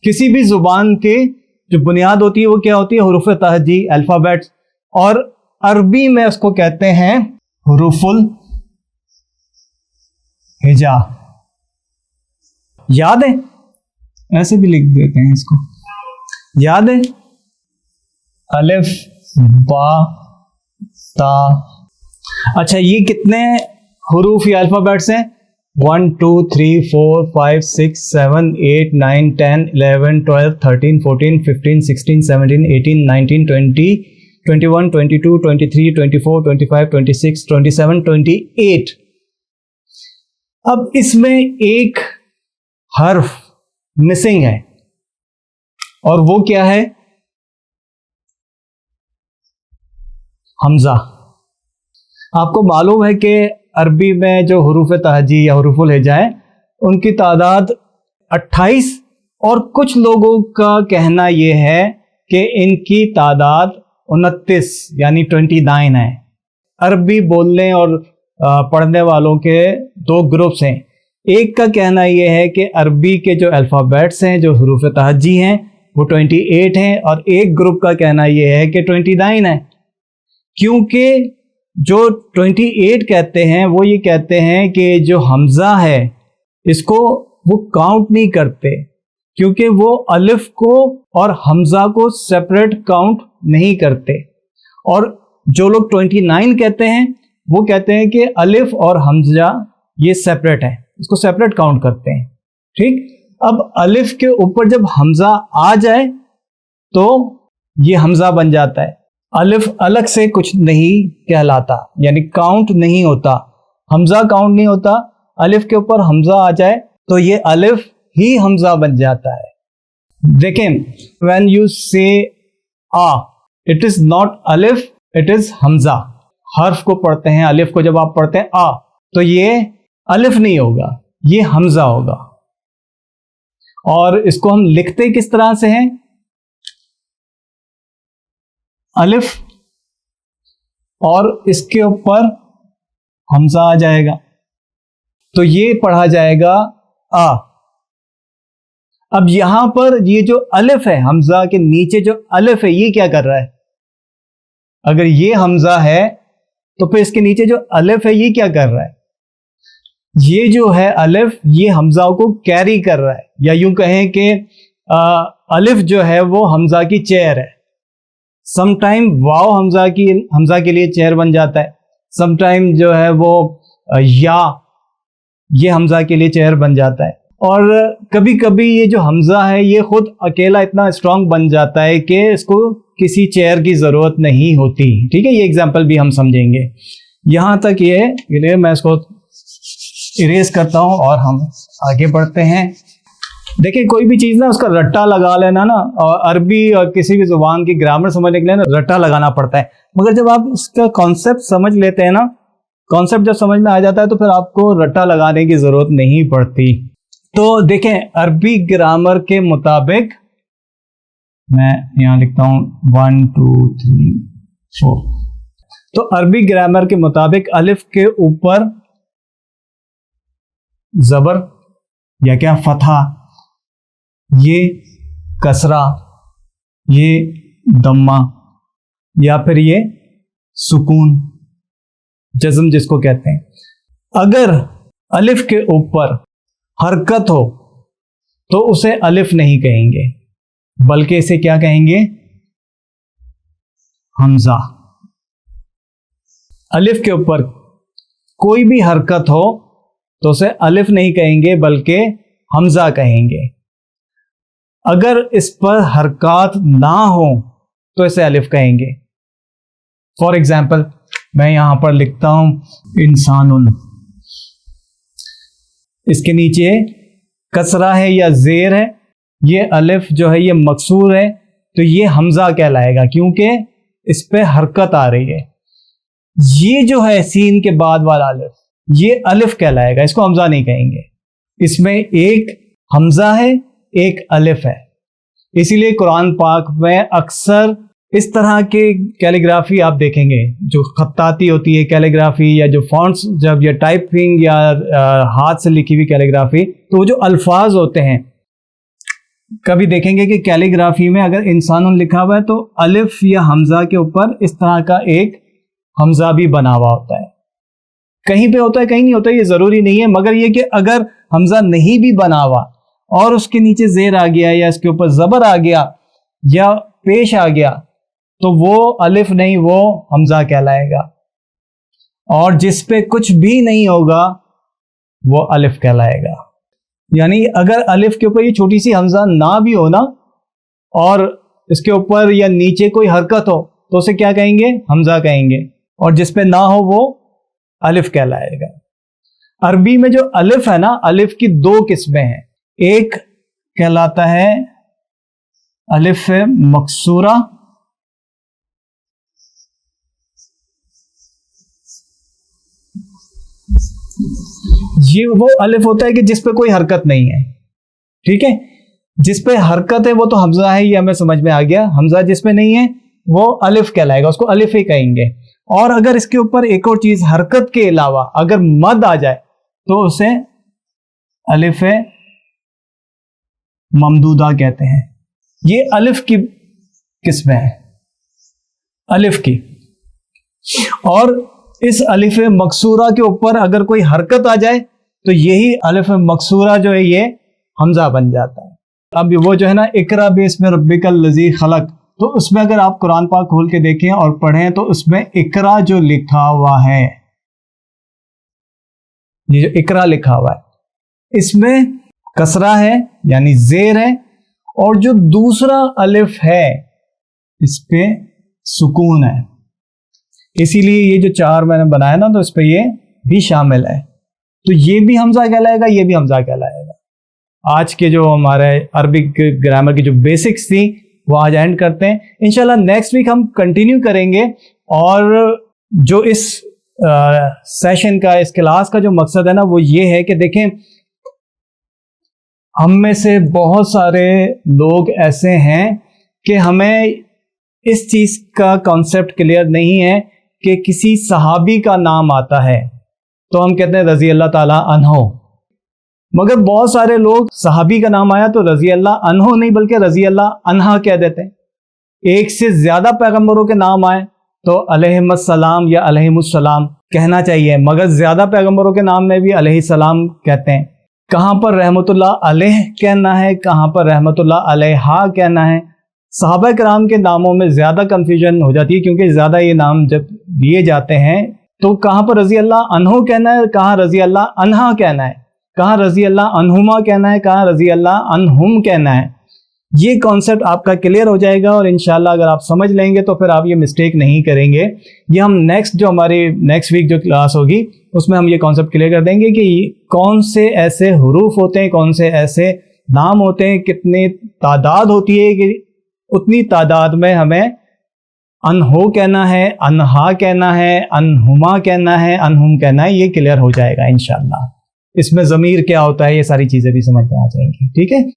किसी भी जुबान के जो बुनियाद होती है वो क्या होती है? हुरूफ तहजी, अल्फाबेट्स, और अरबी में उसको कहते हैं हुरूफुल हिजा। याद है? ऐसे भी लिख देते हैं इसको, याद है? अलिफ, बा, ता। अच्छा, ये कितने हुरूफ या अल्फाबेट्स हैं? 1 2 3 4 5 6 7 8 9 10 11 12 13 14 15 16 17 18 19 20 21 22 23 24 25 26 27 28। अब इसमें एक हर्फ मिसिंग है, और वो क्या है? हमजा। आपको मालूम है कि अरबी में जो हुरूफ तहजी या हुरूफुल हिजा है उनकी तादाद 28, और कुछ लोगों का कहना यह है कि इनकी तादाद 29 यानी 29 है। अरबी बोलने और पढ़ने वालों के दो ग्रुप्स हैं। एक का कहना यह है कि अरबी के जो अल्फ़ाबेट्स हैं, जो हुरूफ तहजी हैं, वो 28 हैं, और एक ग्रुप का कहना यह है कि 29 है। क्योंकि जो 28 कहते हैं वो ये कहते हैं कि जो हमजा है इसको वो काउंट नहीं करते, क्योंकि वो अलिफ को और हमजा को सेपरेट काउंट नहीं करते। और जो लोग 29 कहते हैं वो कहते हैं कि अलिफ और हमजा ये सेपरेट है, इसको सेपरेट काउंट करते हैं। ठीक, अब अलिफ के ऊपर जब हमजा आ जाए तो ये हमजा बन जाता है। अलिफ अलग से कुछ नहीं कहलाता, यानी काउंट नहीं होता, हमजा काउंट नहीं होता। अलिफ के ऊपर हमजा आ जाए तो ये अलिफ ही हमजा बन जाता है। देखें, व्हेन यू से आ, इट इज नॉट अलिफ, इट इज हमजा। हर्फ को पढ़ते हैं, अलिफ को जब आप पढ़ते हैं आ, तो ये अलिफ नहीं होगा, ये हमजा होगा। और इसको हम लिखते किस तरह से हैं? अलिफ और इसके ऊपर हमजा आ जाएगा, तो ये पढ़ा जाएगा आ। अब यहां पर ये जो अलिफ है, हमजा के नीचे जो अलिफ है, ये क्या कर रहा है? अगर ये हमजा है तो फिर इसके नीचे जो अलिफ है ये क्या कर रहा है? ये जो है अलिफ, ये हमजा को कैरी कर रहा है, या यूं कहें कि अलिफ जो है वो हमजा की चेयर है। समटाइम वाव हमजा के लिए चेयर बन जाता है, समटाइम जो है वो या ये हमजा के लिए चेयर बन जाता है, और कभी कभी ये जो हमजा है ये खुद अकेला इतना स्ट्रांग बन जाता है कि इसको किसी चेयर की जरूरत नहीं होती। ठीक है, ये एग्जांपल भी हम समझेंगे। यहां तक ये मैं इसको इरेज करता हूं और हम आगे बढ़ते हैं। देखिए, कोई भी चीज़ ना उसका रट्टा लगा लेना ना, और अरबी और किसी भी जुबान की ग्रामर समझने के लिए ना रट्टा लगाना पड़ता है। मगर जब आप इसका कॉन्सेप्ट समझ लेते हैं ना, कॉन्सेप्ट जब समझ में आ जाता है तो फिर आपको रट्टा लगाने की जरूरत नहीं पड़ती। तो देखें, अरबी ग्रामर के मुताबिक मैं यहाँ लिखता हूँ 1 2 3 4। तो अरबी ग्रामर के मुताबिक अलिफ के ऊपर जबर या क्या फतहा, ये कसरा, ये दम्मा, या फिर ये सुकून, जज्म जिसको कहते हैं। अगर अलिफ के ऊपर हरकत हो तो उसे अलिफ नहीं कहेंगे, बल्कि इसे क्या कहेंगे? हमजा। अलिफ के ऊपर कोई भी हरकत हो तो उसे अलिफ नहीं कहेंगे, बल्कि हमजा कहेंगे। अगर इस पर हरकत ना हो तो इसे अलिफ कहेंगे। फॉर एग्जाम्पल, मैं यहां पर लिखता हूं इंसानुन, इसके नीचे कसरा है या जेर है, ये अलिफ जो है ये मकसूर है, तो ये हमजा कहलाएगा क्योंकि इस पे हरकत आ रही है। ये जो है सीन के बाद वाला अलिफ, ये अलिफ कहलाएगा, इसको हमजा नहीं कहेंगे। इसमें एक हमजा है, एक अलिफ है। इसीलिए कुरान पाक में अक्सर इस तरह के कैलीग्राफी आप देखेंगे, जो खत्ताती होती है कैलीग्राफी, या जो फॉन्ट्स, जब ये टाइपिंग या हाथ से लिखी हुई कैलीग्राफी, तो वो जो अल्फाज होते हैं کبھی دیکھیں گے کہ کیلیگرافی میں اگر انسان لکھا ہوا ہے تو الف یا حمزہ کے اوپر اس طرح کا ایک حمزہ بھی بنا ہوا ہوتا ہے. کہیں پہ ہوتا ہے کہیں نہیں ہوتا, یہ ضروری نہیں ہے, مگر یہ کہ اگر حمزہ نہیں بھی بنا ہوا اور اس کے نیچے زیر آ گیا یا اس کے اوپر زبر آ گیا یا پیش آ گیا تو وہ الف نہیں, وہ حمزہ کہلائے گا. اور جس پہ کچھ بھی نہیں ہوگا وہ الف کہلائے گا. یعنی اگر الف کے اوپر یہ چھوٹی سی حمزہ نہ بھی ہو نا اور اس کے اوپر یا نیچے کوئی حرکت ہو تو اسے کیا کہیں گے؟ حمزہ کہیں گے. اور جس پہ نہ ہو وہ الف کہلائے گا. عربی میں جو الف ہے نا, الف کی دو قسمیں ہیں. ایک کہلاتا ہے الف مکسورہ, یہ وہ الف ہوتا ہے کہ جس پہ کوئی حرکت نہیں ہے. ٹھیک ہے, جس پہ حرکت ہے وہ تو حمزہ ہے, یہ ہمیں سمجھ میں آ گیا. حمزہ جس پہ نہیں ہے وہ الف کہلائے گا, اس کو الف ہی کہیں گے. اور اگر اس کے اوپر ایک اور چیز حرکت کے علاوہ اگر مد آ جائے تو اسے الف ممدودہ کہتے ہیں. یہ الف کی قسمیں ہیں, الف کی. اور اس الف مکسورہ کے اوپر اگر کوئی حرکت آ جائے تو یہی الف مکسورہ جو ہے یہ حمزہ بن جاتا ہے. اب وہ جو ہے نا اقرا باسم ربک الذی خلق, تو اس میں اگر آپ قرآن پاک کھول کے دیکھیں اور پڑھیں تو اس میں اقرا جو لکھا ہوا ہے, یہ جو اقرا لکھا ہوا ہے اس میں کسرہ ہے یعنی زیر ہے, اور جو دوسرا الف ہے اس پہ سکون ہے. اسی لیے یہ جو چار میں نے بنایا نا تو اس پہ یہ بھی شامل ہے. تو یہ بھی حمزہ کہلائے گا, یہ بھی حمزہ کہلائے گا. آج کے جو ہمارے عربک گرامر کی جو بیسکس تھی وہ آج اینڈ کرتے ہیں. انشاءاللہ نیکسٹ ویک ہم کنٹینیو کریں گے. اور جو اس سیشن کا, اس کلاس کا جو مقصد ہے نا وہ یہ ہے کہ دیکھیں ہم میں سے بہت سارے لوگ ایسے ہیں کہ ہمیں اس چیز کا کانسیپٹ کلیئر نہیں ہے کہ کسی صحابی کا نام آتا ہے تو ہم کہتے ہیں رضی اللہ تعالی عنہ, مگر بہت سارے لوگ صحابی کا نام آیا تو رضی اللہ عنہ نہیں بلکہ رضی اللہ عنہا کہہ دیتے ہیں. ایک سے زیادہ پیغمبروں کے نام آئے تو علیہم السلام یا علیہم السلام کہنا چاہیے, مگر زیادہ پیغمبروں کے نام میں بھی علیہ السلام کہتے ہیں. کہاں پر رحمت اللہ علیہ کہنا ہے, کہاں پر رحمت اللہ علیہا کہنا ہے. صحابہ کرام کے ناموں میں زیادہ کنفیوژن ہو جاتی ہے کیونکہ زیادہ یہ نام جب لیے جاتے ہیں تو کہاں پر رضی اللہ عنہ کہنا ہے, کہاں رضی اللہ عنہا کہنا ہے, کہاں رضی اللہ عنہما کہنا ہے, کہاں رضی اللہ عنہم کہنا ہے. یہ کانسیپٹ آپ کا کلیئر ہو جائے گا اور انشاءاللہ اگر آپ سمجھ لیں گے تو پھر آپ یہ مسٹیک نہیں کریں گے. یہ ہم جو ہماری نیکسٹ ویک جو کلاس ہوگی اس میں ہم یہ کانسیپٹ کلیئر کر دیں گے کہ کون سے ایسے حروف ہوتے ہیں, کون سے ایسے نام ہوتے ہیں, کتنی تعداد ہوتی ہے کہ اتنی تعداد میں ہمیں انہو کہنا ہے, انہا کہنا ہے, انہما کہنا ہے, انہم کہنا ہے. یہ کلیئر ہو جائے گا انشاءاللہ. اس میں ضمیر کیا ہوتا ہے یہ ساری چیزیں بھی سمجھ میں آ جائیں گی. ٹھیک ہے.